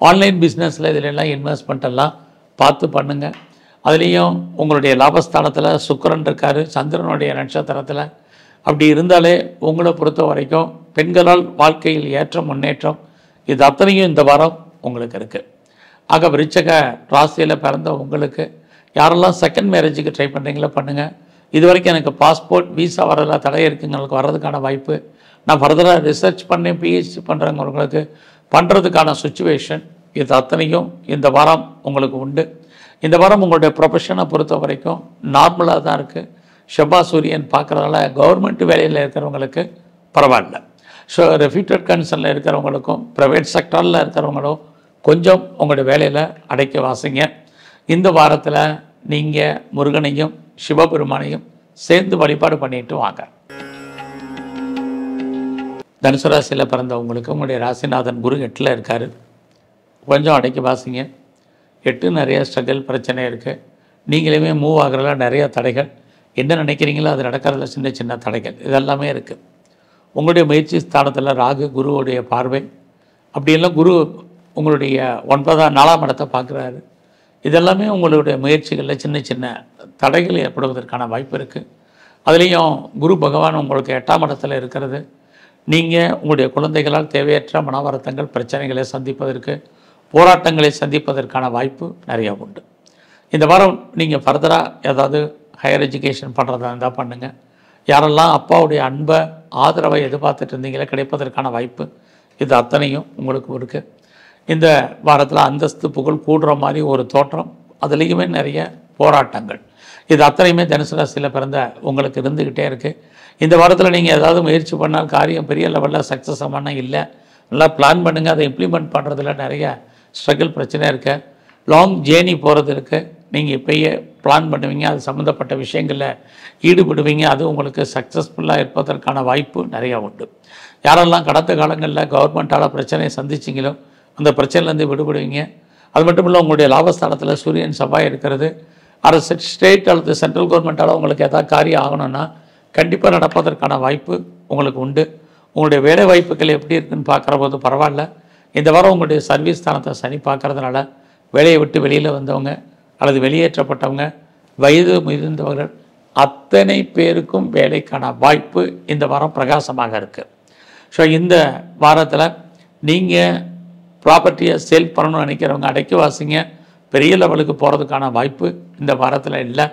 ஆன்லைன் பிஸ்னஸில் இதிலெல்லாம் இன்வெஸ்ட்மெண்ட் எல்லாம் பார்த்து பண்ணுங்கள். அதுலேயும் உங்களுடைய லாபஸ்தானத்தில் சுக்கிரன் இருக்கார், சந்திரனுடைய நட்சத்திரத்தில். அப்படி இருந்தாலே உங்களை பொறுத்த வரைக்கும் பெண்களால் வாழ்க்கையில் ஏற்ற முன்னேற்றம் இது அத்தனையும் இந்த வாரம் உங்களுக்கு இருக்குது. ஆக விருச்சக ராசியில் பிறந்த உங்களுக்கு யாரெல்லாம் செகண்ட் மேரேஜுக்கு ட்ரை பண்ணுறீங்களோ பண்ணுங்கள். இது வரைக்கும் எனக்கு பாஸ்போர்ட் விசா வரதெல்லாம் தடை இருக்குங்களுக்கு வர்றதுக்கான வாய்ப்பு, நான் ஃபர்தராக ரிசர்ச் பண்ணி பிஹெச்டி பண்ணுறவங்களுக்கு பண்ணுறதுக்கான சுச்சுவேஷன் இது அத்தனையும் இந்த வாரம் உங்களுக்கு உண்டு. இந்த வாரம் உங்களுடைய ப்ரொஃபஷனை பொறுத்த வரைக்கும் நார்மலாக தான் இருக்குது. செவ்வாய் சூரியன் பார்க்குறதால கவர்மெண்ட் வேலையில் இருக்கிறவங்களுக்கு பரவாயில்ல. ஸோ ரெஃப்யூட்டட் கன்சர்னில் இருக்கிறவங்களுக்கும் ப்ரைவேட் செக்டரில் இருக்கிறவங்களும் கொஞ்சம் உங்களுடைய வேலையில் அடைக்க வாசிங்க. இந்த வாரத்தில் நீங்கள் முருகனையும் சிவபெருமானையும் சேர்ந்து வழிபாடு பண்ணிட்டு வாங்க. தனுசு ராசியில் பிறந்தவங்களுக்கு உங்களுடைய ராசிநாதன் குரு 8ல் இருக்கார். கொஞ்சம் அடைக்க வாசிங்க. 8 நிறைய ஸ்ட்ரகிள் பிரச்சனை இருக்குது. நீங்களுமே மூவ் ஆகிறதுல நிறைய தடைகள், என்ன நினைக்கிறீங்களோ அது நடக்கிறதுல சின்ன சின்ன தடைகள் இதெல்லாமே இருக்குது. உங்களுடைய முயற்சி ஸ்தானத்தில் ராகு குருவுடைய பார்வை, அப்படியெல்லாம் குரு உங்களுடைய 4ஆம் இடத்தை பார்க்குறாரு. இதெல்லாமே உங்களுடைய முயற்சிகளில் சின்ன சின்ன தடைகள் ஏற்படுவதற்கான வாய்ப்பு இருக்குது. அதுலேயும் குரு பகவான் உங்களுக்கு 8ஆம் இடத்துல இருக்கிறது. நீங்கள் உங்களுடைய குழந்தைகளால் தேவையற்ற மன வருத்தங்கள் பிரச்சனைகளை சந்திப்பதற்கு, போராட்டங்களை சந்திப்பதற்கான வாய்ப்பு நிறையா உண்டு. இந்த வாரம் நீங்கள் ஃபர்தராக ஏதாவது ஹையர் எஜுகேஷன் பண்ணுறதா இருந்தால் பண்ணுங்கள். யாரெல்லாம் அப்பாவுடைய அன்பை ஆதரவை எதிர்பார்த்துட்டு இருந்தீங்களே கிடைப்பதற்கான வாய்ப்பு இது அத்தனையும் உங்களுக்கு இருக்குது. இந்த வாரத்தில் அந்தஸ்து புகழ் கூடுற மாதிரி ஒரு தோற்றம், அதுலேயுமே நிறைய போராட்டங்கள் இது அத்தனையுமே தனுசு ராசியில் பிறந்த உங்களுக்கு இருந்துக்கிட்டே இருக்குது. இந்த வாரத்தில் நீங்கள் ஏதாவது முயற்சி பண்ணால் காரியம் பெரிய லெவலில் சக்ஸஸ் ஆமான இல்லை. நல்லா பிளான் பண்ணுங்கள். அதை இம்ப்ளிமெண்ட் பண்ணுறதுல நிறைய ஸ்ட்ரகிள் பிரச்சனை இருக்குது. லாங் ஜேர்னி போகிறது இருக்குது. நீங்கள் இப்போயே பிளான் பண்ணுவீங்க, அது சம்மந்தப்பட்ட விஷயங்களில் ஈடுபடுவீங்க. அது உங்களுக்கு சக்ஸஸ்ஃபுல்லாக இருப்பதற்கான வாய்ப்பு நிறையா உண்டு. யாரெல்லாம் கடந்த காலங்களில் கவர்மெண்ட்டால் பிரச்சனையை சந்திச்சிங்களோ அந்த பிரச்சனையிலேருந்து விடுபடுவீங்க. அது மட்டும் இல்லை, உங்களுடைய லாபஸ்தானத்தில் சூரியன் செவ்வாய் இருக்கிறது. அரசு ஸ்டேட் அல்லது சென்ட்ரல் கவர்மெண்ட்டால் உங்களுக்கு எதாவது காரியம் ஆகணும்னா கண்டிப்பாக நடப்பதற்கான வாய்ப்பு உங்களுக்கு உண்டு. உங்களுடைய வேலை வாய்ப்புகள் எப்படி இருக்குதுன்னு பார்க்குற போது பரவாயில்ல. இந்த வாரம் உங்களுடைய சர்வீஸ் ஸ்தானத்தை சனி பார்க்குறதுனால வேலையை விட்டு வெளியில் வந்தவங்க அல்லது வெளியேற்றப்பட்டவங்க, வயது முதிர்ந்தவர்கள் அத்தனை பேருக்கும் வேலைக்கான வாய்ப்பு இந்த வாரம் பிரகாசமாக இருக்குது. ஸோ இந்த வாரத்தில் நீங்கள் ப்ராப்பர்ட்டியை சேல் பண்ணணும்னு நினைக்கிறவங்க அடைக்க வாசிங்க. பெரிய லெவலுக்கு போகிறதுக்கான வாய்ப்பு இந்த வாரத்தில் இல்லை.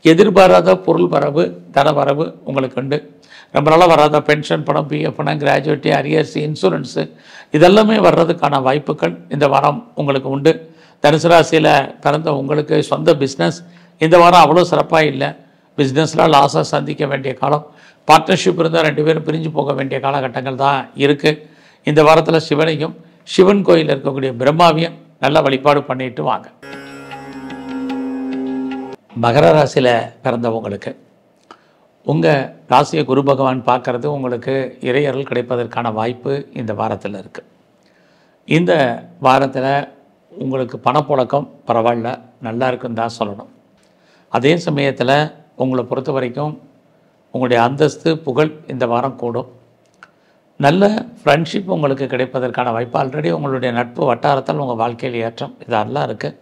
எதிர்பாராத பொருள் வரவு, தன வரவு உங்களுக்கு உண்டு. ரொம்ப நாளாக வராத பென்ஷன் பணம், பிஎஃப் பணம், கிராஜுவேட்டி, அரியர்ஸ், இன்சூரன்ஸு இதெல்லாமே வர்றதுக்கான வாய்ப்புகள் இந்த வாரம் உங்களுக்கு உண்டு. தனுசு ராசியில் பிறந்த உங்களுக்கு சொந்த பிஸ்னஸ் இந்த வாரம் அவ்வளோ சிறப்பாக இல்லை. பிஸ்னஸில் லாஸாக சந்திக்க வேண்டிய காலம், பார்ட்னர்ஷிப் இருந்தால் 2 பேரும் பிரிஞ்சு போக வேண்டிய காலகட்டங்கள் தான் இருக்குது. இந்த வாரத்தில் சிவனையும் சிவன் கோயிலில் இருக்கக்கூடிய பிரம்மாவையும் நல்லா வழிபாடு பண்ணிட்டு வாங்க. மகர ராசியில் பிறந்தவங்களுக்கு உங்கள் ராசியை குரு பகவான் பார்க்குறது உங்களுக்கு இறையருள் கிடைப்பதற்கான வாய்ப்பு இந்த வாரத்தில் இருக்குது. இந்த வாரத்தில் உங்களுக்கு பணப்புழக்கம் பரவாயில்ல, நல்லா இருக்குன்னு தான் சொல்லணும். அதே சமயத்தில் உங்களை பொறுத்த வரைக்கும் உங்களுடைய அந்தஸ்து புகழ் இந்த வாரம் கூடும். நல்ல ஃப்ரெண்ட்ஷிப் உங்களுக்கு கிடைப்பதற்கான வாய்ப்பு, ஆல்ரெடி உங்களுடைய நட்பு வட்டாரத்தால் உங்கள் வாழ்க்கையில் ஏற்றம் இதெல்லாம் இருக்குது.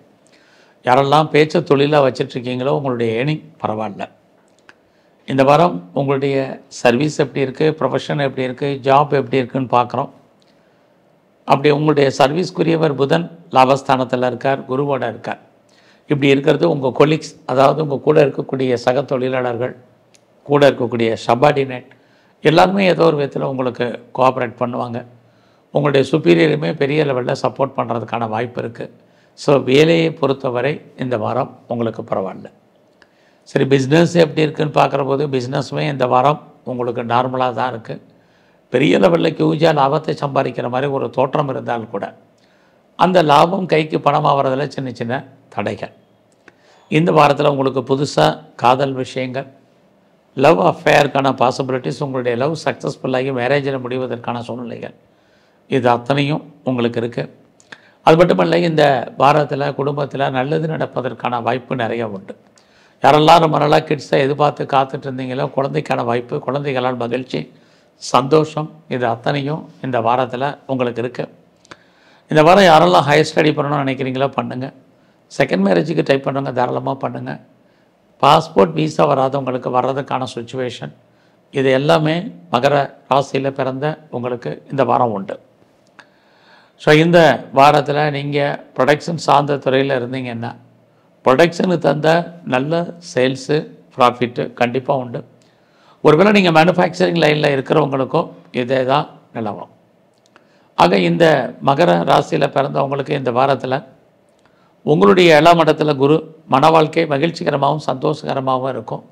யாரெல்லாம் பேச்ச தொழிலாக வச்சிட்ருக்கீங்களோ உங்களுடைய ஏர்னிங் பரவாயில்ல. இந்த வாரம் உங்களுடைய சர்வீஸ் எப்படி இருக்குது, ப்ரொஃபஷன் எப்படி இருக்குது, ஜாப் எப்படி இருக்குதுன்னு பார்க்குறோம். அப்படி உங்களுடைய சர்வீஸ்க்குரியவர் புதன் லாபஸ்தானத்தில் இருக்கார், குருவோட இருக்கார். இப்படி இருக்கிறது உங்கள் கொலீக்ஸ், அதாவது உங்கள் கூட இருக்கக்கூடிய சக தொழிலாளர்கள், கூட இருக்கக்கூடிய சபார்டினேட் எல்லாருமே ஏதோ ஒரு விதத்தில் உங்களுக்கு கோஆப்ரேட் பண்ணுவாங்க. உங்களுடைய சுப்பீரியருமே பெரிய லெவலில் சப்போர்ட் பண்ணுறதுக்கான வாய்ப்பு இருக்குது. ஸோ வேலையை பொறுத்தவரை இந்த வாரம் உங்களுக்கு பரவாயில்ல. சரி, பிஸ்னஸ் எப்படி இருக்குதுன்னு பார்க்குற போது பிஸ்னஸுமே இந்த வாரம் உங்களுக்கு நார்மலாக தான் இருக்குது. பெரிய லெவலில் ஹியூஜாக லாபத்தை சம்பாதிக்கிற மாதிரி ஒரு தோற்றம் இருந்தால் கூட அந்த லாபம் கைக்கு பணமாக வர்றதில் சின்ன சின்ன தடைகள். இந்த வாரத்தில் உங்களுக்கு புதுசாக காதல் விஷயங்கள், லவ் அஃபேருக்கான பாசிபிலிட்டிஸ், உங்களுடைய லவ் சக்ஸஸ்ஃபுல்லாகி மேரேஜில் முடிவதற்கான சூழ்நிலைகள் இது அத்தனையும் உங்களுக்கு இருக்குது. அது மட்டுமல்ல, இந்த வாரத்தில் குடும்பத்தில் நல்லது நடப்பதற்கான வாய்ப்பு நிறைய உண்டு. யாரெல்லாம் ரொம்ப நாளாக கிட்ஸை எதிர்பார்த்து காத்துட்டு இருந்தீங்களோ குழந்தைக்கான வாய்ப்பு, குழந்தைகளால் மகிழ்ச்சி, சந்தோஷம் இது அத்தனையும் இந்த வாரத்தில் உங்களுக்கு இருக்குது. இந்த வாரம் யாரெல்லாம் ஹையர் ஸ்டடி பண்ணணும்னு நினைக்கிறீங்களோ பண்ணுங்கள். செகண்ட் மேரேஜுக்கு ட்ரை பண்ணுறவங்க தாராளமாக பண்ணுங்கள். பாஸ்போர்ட் வீசா வராதவங்களுக்கு வர்றதுக்கான சுச்சுவேஷன் இது எல்லாமே மகர ராசியில் பிறந்த உங்களுக்கு இந்த வாரம் உண்டு. ஸோ இந்த வாரத்தில் நீங்கள் ப்ரொடக்ஷன் சார்ந்த துறையில் இருந்தீங்கன்னா ப்ரொடக்ஷனுக்கு தந்த நல்ல சேல்ஸு ப்ராஃபிட்டு கண்டிப்பாக உண்டு. ஒருவேளை நீங்கள் மேனுஃபேக்சரிங் லைனில் இருக்கிறவங்களுக்கும் இதே தான் நிலவரம். ஆக இந்த மகர ராசியில் பிறந்தவங்களுக்கு இந்த வாரத்தில் உங்களுடைய 7ஆம் இடத்துல குரு மன வாழ்க்கை மகிழ்ச்சிகரமாகவும் சந்தோஷகரமாகவும் இருக்கும்.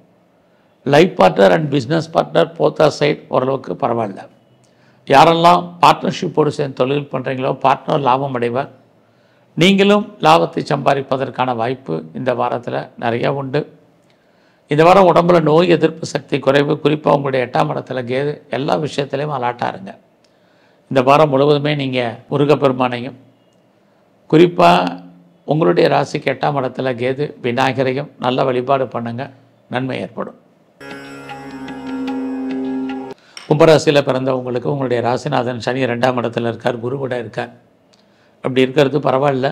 Life partner and business partner both side ஓரளவுக்கு பரவாயில்ல. யாரெல்லாம் பார்ட்னர்ஷிப்போடு சேர்ந்து தொழில் பண்ணுறீங்களோ பார்ட்னர் லாபம் அடைவார். நீங்களும் லாபத்தை சம்பாதிப்பதற்கான வாய்ப்பு இந்த வாரத்தில் நிறையா உண்டு. இந்த வாரம் உடம்புல நோய் எதிர்ப்பு சக்தி குறைவு, குறிப்பாக உங்களுடைய 8ஆம் இடத்துல கேது எல்லா விஷயத்துலையும் அலாட்டாக இருங்க. இந்த வாரம் முழுவதுமே நீங்கள் முருகப்பெருமானையும் குறிப்பாக உங்களுடைய ராசிக்கு 8ஆம் இடத்துல கேது விநாயகரையும் நல்ல வழிபாடு பண்ணுங்கள், நன்மை ஏற்படும். கும்பராசியில் பிறந்தவங்களுக்கு உங்களுடைய ராசிநாதன் சனி 2ஆம் இடத்துல இருக்கார், குரு கூட இருக்கார். அப்படி இருக்கிறது பரவாயில்ல,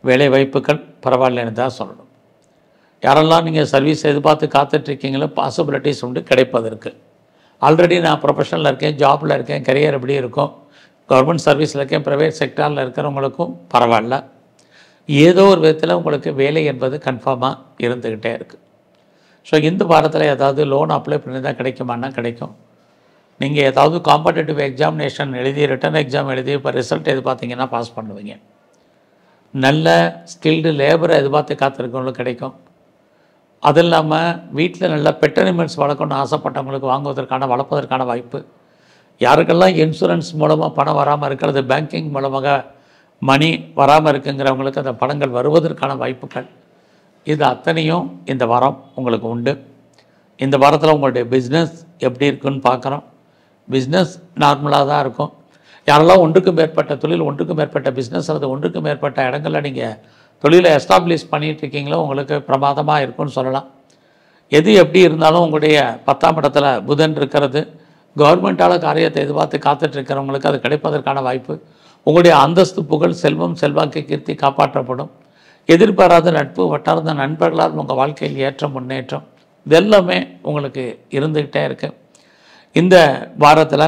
வேலை வாய்ப்புகள் பரவாயில்லன்னு தான் சொல்லணும். யாரெல்லாம் நீங்கள் சர்வீஸ் எதிர்பார்த்து காத்துட்ருக்கீங்களோ பாசிபிலிட்டிஸ் உண்டு கிடைப்பதற்கு. ஆல்ரெடி நான் ப்ரொஃபஷனில் இருக்கேன், ஜாபில் இருக்கேன், கரியர் எப்படி இருக்கும், கவர்மெண்ட் சர்வீஸில் இருக்கேன், ப்ரைவேட் செக்டாரில் இருக்கிறவங்களுக்கும் பரவாயில்ல. ஏதோ ஒரு விதத்தில் உங்களுக்கு வேலை என்பது கன்ஃபார்மாக இருந்துக்கிட்டே இருக்குது. ஸோ இந்த வாரத்தில் ஏதாவது லோன் அப்ளை பண்ணி தான் கிடைக்குமானா கிடைக்கும். நீங்கள் ஏதாவது காம்படேட்டிவ் எக்ஸாமினேஷன் எழுதி ரிட்டன் எக்ஸாம் எழுதி இப்போ ரிசல்ட் எதிர்பார்த்தீங்கன்னா பாஸ் பண்ணுவீங்க. நல்ல ஸ்கில்டு லேபரை எதிர்பார்த்து காத்திருக்கவங்களுக்கு கிடைக்கும். அது இல்லாமல் வீட்டில் நல்ல பெட் அனிமல்ஸ் வளர்க்கணும்னு ஆசைப்பட்டவங்களுக்கு வளர்ப்பதற்கான வாய்ப்பு. யாருக்கெல்லாம் இன்சூரன்ஸ் மூலமாக பணம் வராமல் இருக்கிறது, பேங்கிங் மூலமாக மணி வராமல் இருக்குங்கிறவங்களுக்கு அந்த பணங்கள் வருவதற்கான வாய்ப்புகள் இது அத்தனையும் இந்த வாரம் உங்களுக்கு உண்டு. இந்த வாரத்தில் உங்களுடைய பிஸ்னஸ் எப்படி இருக்குன்னு பார்க்குறோம். பிஸ்னஸ் நார்மலாக தான் இருக்கும். யாரெல்லாம் ஒன்றுக்கு மேற்பட்ட தொழில், ஒன்றுக்கு மேற்பட்ட பிஸ்னஸ் அல்லது ஒன்றுக்கு மேற்பட்ட இடங்களில் நீங்கள் தொழிலை எஸ்டாப்ளிஷ் பண்ணிகிட்ருக்கீங்களோ உங்களுக்கு பிரமாதமாக இருக்குன்னு சொல்லலாம். எது எப்படி இருந்தாலும் உங்களுடைய 10ஆம் இடத்துல புதன் இருக்கிறது கவர்மெண்ட்டால் காரியத்தை எதிர்பார்த்து காத்துட்ருக்கிறவங்களுக்கு அது கிடைப்பதற்கான வாய்ப்பு. உங்களுடைய அந்தஸ்து புகழ் செல்வம் செல்வாக்கு கீர்த்தி காப்பாற்றப்படும். எதிர்பாராத நட்பு வட்டார்ந்த நண்பர்களால் உங்கள் வாழ்க்கையில் ஏற்ற முன்னேற்றம் இதெல்லாமே உங்களுக்கு இருந்துக்கிட்டே இருக்குது. இந்த வாரத்தில்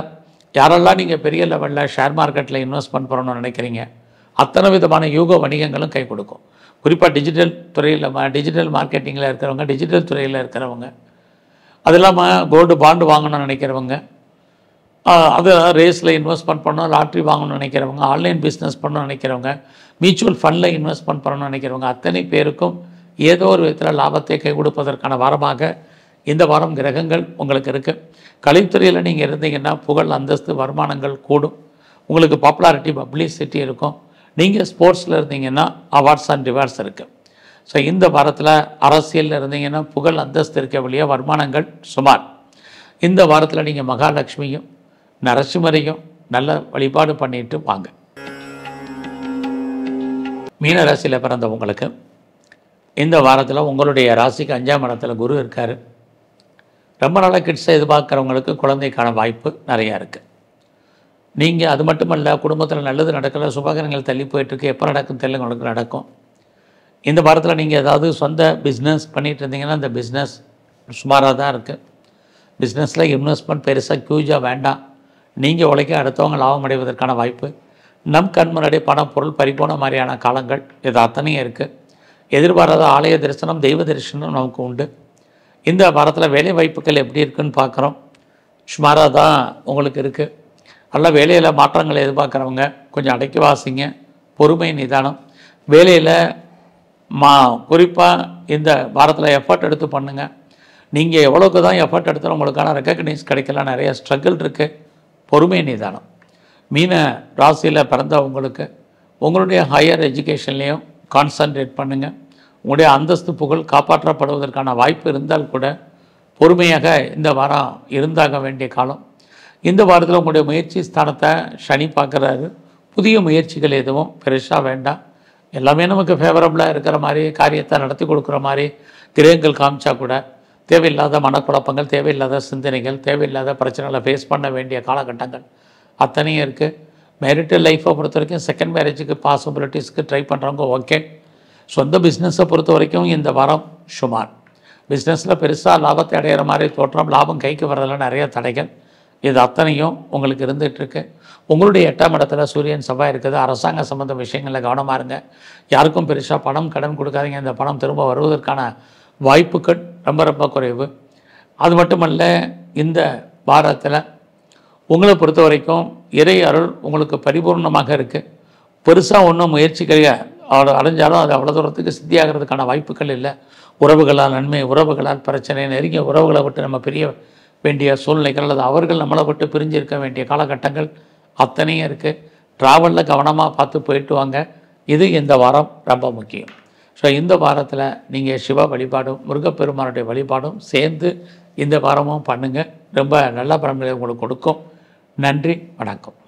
யாரெல்லாம் நீங்கள் பெரிய லெவலில் ஷேர் மார்க்கெட்டில் இன்வெஸ்ட்மெண்ட் பண்ணணும்னு நினைக்கிறீங்க அத்தனை விதமான யூக வணிகங்களும் கை கொடுக்கும். குறிப்பாக டிஜிட்டல் துறையில் டிஜிட்டல் மார்க்கெட்டிங்கில் இருக்கிறவங்க, டிஜிட்டல் துறையில் இருக்கிறவங்க, அது இல்லாமல் கோல்டு பாண்டு வாங்கணும்னு நினைக்கிறவங்க, அது ரேஸில் இன்வெஸ்ட்மெண்ட் பண்ணணும், லாட்ரி வாங்கணும்னு நினைக்கிறவங்க, ஆன்லைன் பிஸ்னஸ் பண்ணணும்னு நினைக்கிறவங்க, மியூச்சுவல் ஃபண்டில் இன்வெஸ்ட்மெண்ட் பண்ணணும்னு நினைக்கிறவங்க அத்தனை பேருக்கும் ஏதோ ஒரு விதத்தில் லாபத்தை கை கொடுப்பதற்கான வாரமாக இந்த வாரம் கிரகங்கள் உங்களுக்கு இருக்குது. கலைத்துறையில் நீங்கள் இருந்தீங்கன்னா புகழ் அந்தஸ்து வருமானங்கள் கூடும். உங்களுக்கு பாப்புலாரிட்டி பப்ளிசிட்டி இருக்கும். நீங்கள் ஸ்போர்ட்ஸில் இருந்தீங்கன்னா அவார்ட்ஸ் அண்ட் ரிவார்ட்ஸ் இருக்குது. ஸோ இந்த வாரத்தில் அரசியலில் இருந்தீங்கன்னா புகழ் அந்தஸ்து இருக்க வழியாக வருமானங்கள் சுமார். இந்த வாரத்தில் நீங்கள் மகாலட்சுமியும் நரசிம்மரையும் நல்ல வழிபாடு பண்ணிட்டு வாங்க. மீன ராசியில் பிறந்தவங்களுக்கு இந்த வாரத்தில் உங்களுடைய ராசிக்கு 5ஆம் இடத்துல குரு இருக்கார். ரொம்ப நாளாக கிட்ஸை எதிர்பார்க்குறவங்களுக்கு குழந்தைக்கான வாய்ப்பு நிறையா இருக்குது. நீங்கள் அது மட்டுமல்ல, குடும்பத்தில் நல்லது நடக்கலை, சுபகாரங்கள் தள்ளி போயிட்டுருக்கு, எப்போ நடக்கும் தெரியல, உங்களுக்கு நடக்கும். இந்த வாரத்தில் நீங்கள் ஏதாவது சொந்த பிஸ்னஸ் பண்ணிகிட்டு இருந்தீங்கன்னா அந்த பிஸ்னஸ் சுமாராக தான் இருக்குது. பிஸ்னஸில் இன்வெஸ்ட்மெண்ட் பெருசாக ஹியூஜாக வேண்டாம். நீங்கள் உழைக்க அடுத்தவங்க லாபம் அடைவதற்கான வாய்ப்பு. நம் கண் முன்னாடி பணம் பொருள் பறிபோன மாதிரியான காலங்கள் இது அத்தனையும் இருக்குது. எதிர்பாராத ஆலய தரிசனம் தெய்வ தரிசனம் நமக்கு உண்டு. இந்த வாரத்தில் வேலை வாய்ப்புகள் எப்படி இருக்குன்னு பார்க்குறோம். சுமாராக தான் உங்களுக்கு இருக்குது. நல்ல வேலையில் மாற்றங்களை எதிர்பார்க்குறவங்க கொஞ்சம் அடக்கி வாசிங்க, பொறுமை நிதானம். வேலையில் குறிப்பாக இந்த வாரத்தில் எஃபர்ட் எடுத்து பண்ணுங்கள். நீங்கள் எவ்வளோக்கு தான் எஃபர்ட் எடுத்தாலும் உங்களுக்கான ரெக்கக்னைஸ் கிடைக்கலாம். நிறைய ஸ்ட்ரகிள் இருக்குது. பொறுமை நிதானம். மீன ராசியில் பிறந்தவங்களுக்கு உங்களுடைய ஹையர் எஜுகேஷன்லேயும் கான்சன்ட்ரேட் பண்ணுங்கள். உங்களுடைய அந்தஸ்து புகழ் காப்பாற்றப்படுவதற்கான வாய்ப்பு இருந்தால் கூட பொறுமையாக இந்த வாரம் இருந்தாக வேண்டிய காலம். இந்த வாரத்தில் உங்களுடைய முயற்சி ஸ்தானத்தை சனி பார்க்குறாரு. புதிய முயற்சிகள் எதுவும் பெருசாக வேண்டாம். எல்லாமே நமக்கு ஃபேவரபுளாக இருக்கிற மாதிரி காரியத்தை நடத்தி கொடுக்குற மாதிரி கிரகங்கள் காமிச்சா கூட தேவையில்லாத மனக்குழப்பங்கள், தேவையில்லாத சிந்தனைகள், தேவையில்லாத பிரச்சனைகளை ஃபேஸ் பண்ண வேண்டிய காலகட்டங்கள் அத்தனையும் இருக்குது. மேரிட்டல் லைஃப்பை பொறுத்த வரைக்கும் செகண்ட் மேரேஜுக்கு பாசிபிலிட்டிஸ்க்கு ட்ரை பண்ணுறவங்க ஓகே. சொந்த பிஸ்னஸை பொறுத்த வரைக்கும் இந்த வாரம் சுமார். பிஸ்னஸில் பெருசாக லாபத்தை அடையிற மாதிரி தோற்றம், லாபம் கைக்கு வரதில் நிறைய தடைகள், இது அத்தனையும் உங்களுக்கு இருந்துகிட்ருக்கு. உங்களுடைய 8ஆம் இடத்துல சூரியன் செவ்வாய் இருக்குது. அரசாங்க சம்மந்த விஷயங்களில் கவனமாக இருங்க. யாருக்கும் பெருசாக பணம் கடன் கொடுக்காதீங்க. இந்த பணம் திரும்ப வருவதற்கான வாய்ப்புகள் ரொம்ப ரொம்ப குறைவு. அது மட்டுமல்ல, இந்த வாரத்தில் உங்களை பொறுத்த வரைக்கும் இறை அருள் உங்களுக்கு பரிபூர்ணமாக இருக்குது. பெருசாக ஒன்றும் முயற்சிகள் அடைஞ்சாலும் அது அவ்வளோ தூரத்துக்கு சித்தியாகிறதுக்கான வாய்ப்புகள் இல்லை. உறவுகளால் நன்மை, உறவுகளால் பிரச்சனை, நெருங்கிய உறவுகளை விட்டு நம்ம பிரிய வேண்டிய சூழ்நிலைகள் அல்லது அவர்கள் நம்மளை விட்டு பிரிஞ்சு இருக்க வேண்டிய காலகட்டங்கள் அத்தனையும் இருக்குது. ட்ராவலில் கவனமாக பார்த்து போயிட்டு வாங்க. இது இந்த வாரம் ரொம்ப முக்கியம். ஸோ இந்த வாரத்தில் நீங்கள் சிவ வழிபாடும் முருகப்பெருமானுடைய வழிபாடும் சேர்ந்து இந்த வாரமும் பண்ணுங்கள். ரொம்ப நல்ல பலன்களை உங்களுக்கு கொடுக்கும். நன்றி, வணக்கம்.